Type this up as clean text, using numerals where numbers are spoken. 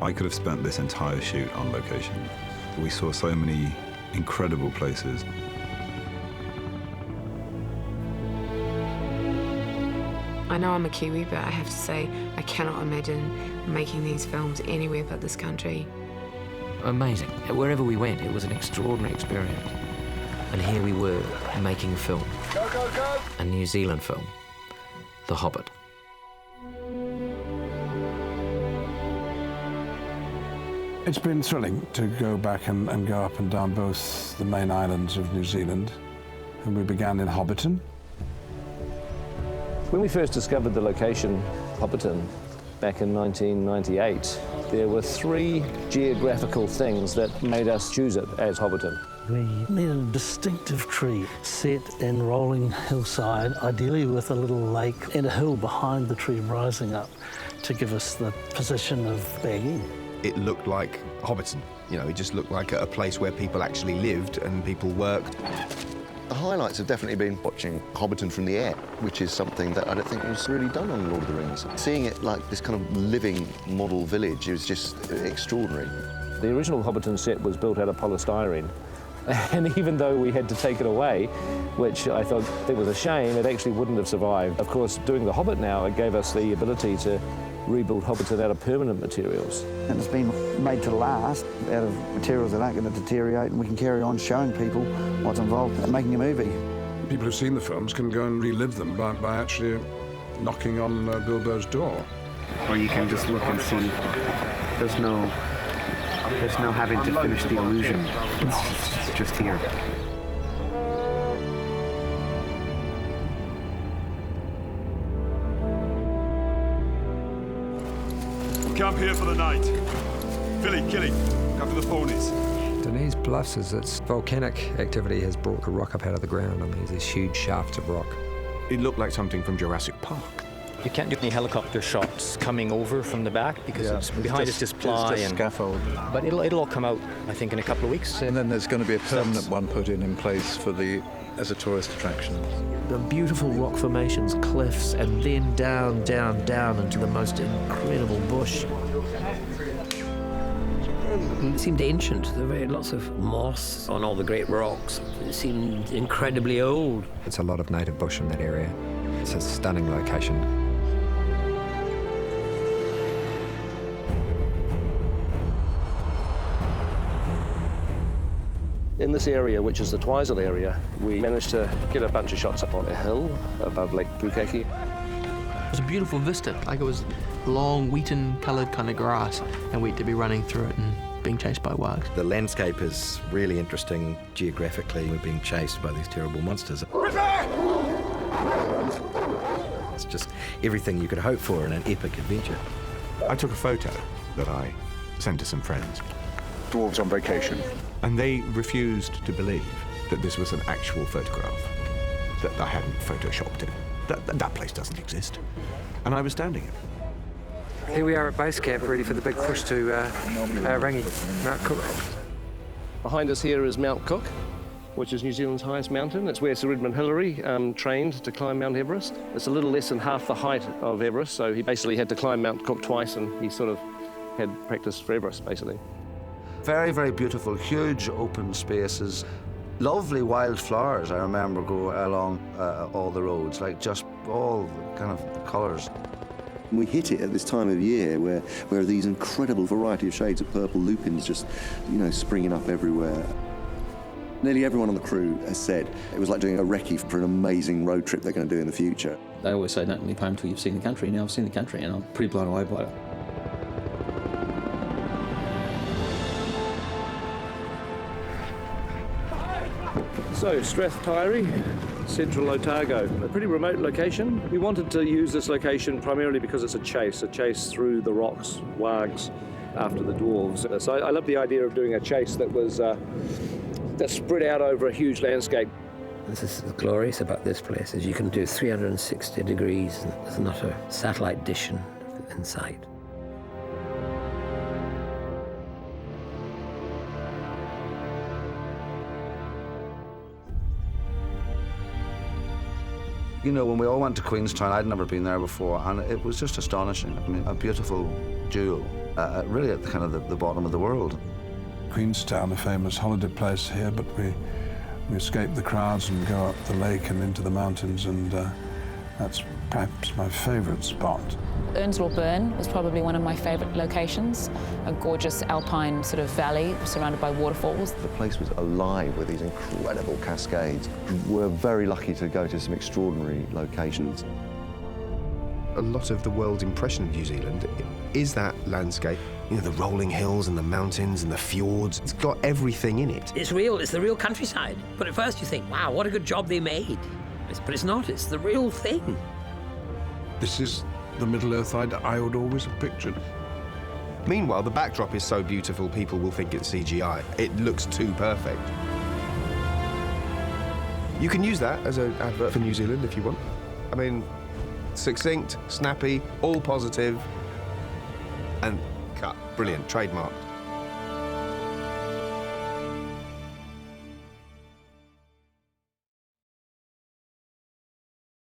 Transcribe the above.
I could have spent this entire shoot on location. We saw so many incredible places. I know I'm a Kiwi, but I have to say I cannot imagine making these films anywhere but this country. Amazing. Wherever we went, it was an extraordinary experience. And here we were making a film. Go, go, go! A New Zealand film, The Hobbit. It's been thrilling to go back and go up and down both the main islands of New Zealand. And we began in Hobbiton. When we first discovered the location, Hobbiton, back in 1998, there were 3 geographical things that made us choose it as Hobbiton. We needed a distinctive tree set in rolling hillside, ideally with a little lake and a hill behind the tree rising up to give us the position of bagging. It looked like Hobbiton. You know, it just looked like a place where people actually lived and people worked. The highlights have definitely been watching Hobbiton from the air, which is something that I don't think was really done on Lord of the Rings. Seeing it like this kind of living model village, it was just extraordinary. The original Hobbiton set was built out of polystyrene. And even though we had to take it away, which I thought it was a shame, it actually wouldn't have survived. Of course, doing The Hobbit now, it gave us the ability to rebuild Hobbiton out of permanent materials. And it's been made to last out of materials that aren't going to deteriorate, and we can carry on showing people what's involved in making a movie. People who've seen the films can go and relive them by actually knocking on Bilbo's door. Or you can just look and see there's no having to finish the illusion. It's just here. Camp here for the night. Philly, Killy, come for the ponies. Denise Bluffs is its volcanic activity has brought the rock up out of the ground, and there's these huge shafts of rock. It looked like something from Jurassic Park. You can't do any helicopter shots coming over from the back because it's behind it's just ply and scaffold. But it'll all come out, I think, in a couple of weeks. And then there's going to be a permanent one put in place for as a tourist attraction. The beautiful rock formations, cliffs, and then down, down, down into the most incredible bush. It seemed ancient. There were lots of moss on all the great rocks. It seemed incredibly old. It's a lot of native bush in that area. It's a stunning location. In this area, which is the Twizel area, we managed to get a bunch of shots up on a hill above Lake Pukaki. It was a beautiful vista, like it was long, wheaten-coloured kind of grass, and we'd to be running through it and being chased by wargs. The landscape is really interesting geographically. We're being chased by these terrible monsters. It's just everything you could hope for in an epic adventure. I took a photo that I sent to some friends. Dwarves on vacation. And they refused to believe that this was an actual photograph, that I hadn't photoshopped it. That place doesn't exist. And I was standing it. Here we are at base camp, ready for the big push to Rangi, Mount Cook. Behind us here is Mount Cook, which is New Zealand's highest mountain. It's where Sir Edmund Hillary trained to climb Mount Everest. It's a little less than half the height of Everest, so he basically had to climb Mount Cook twice, and he sort of had practice for Everest, basically. Very, very beautiful, huge open spaces. Lovely wildflowers, I remember, go along all the roads, like just all the kind of colours. We hit it at this time of year where these incredible variety of shades of purple lupins just, springing up everywhere. Nearly everyone on the crew has said it was like doing a recce for an amazing road trip they're going to do in the future. They always say, don't leave home until you've seen the country. Now I've seen the country and I'm pretty blown away by it. So, Strathtyre, central Otago, a pretty remote location. We wanted to use this location primarily because it's a chase through the rocks, wargs, after the dwarves. So I love the idea of doing a chase that was that spread out over a huge landscape. This is glorious about this place, is you can do 360 degrees, and there's not a satellite dish in sight. You know, when we all went to Queenstown, I'd never been there before, and it was just astonishing. I mean, a beautiful jewel, really at kind of the bottom of the world. Queenstown, a famous holiday place here, but we escape the crowds and go up the lake and into the mountains, and that's perhaps my favourite spot. Earnswell Burn was probably one of my favourite locations, a gorgeous alpine sort of valley surrounded by waterfalls. The place was alive with these incredible cascades. We're very lucky to go to some extraordinary locations. A lot of the world's impression of New Zealand is that landscape. You know, the rolling hills and the mountains and the fjords. It's got everything in it. It's real, it's the real countryside. But at first you think, wow, what a good job they made. But it's not, it's the real thing. This is the Middle-earth I would always have pictured. Meanwhile, the backdrop is so beautiful, people will think it's CGI. It looks too perfect. You can use that as an advert for New Zealand if you want. I mean, succinct, snappy, all positive, and cut. Brilliant, trademarked.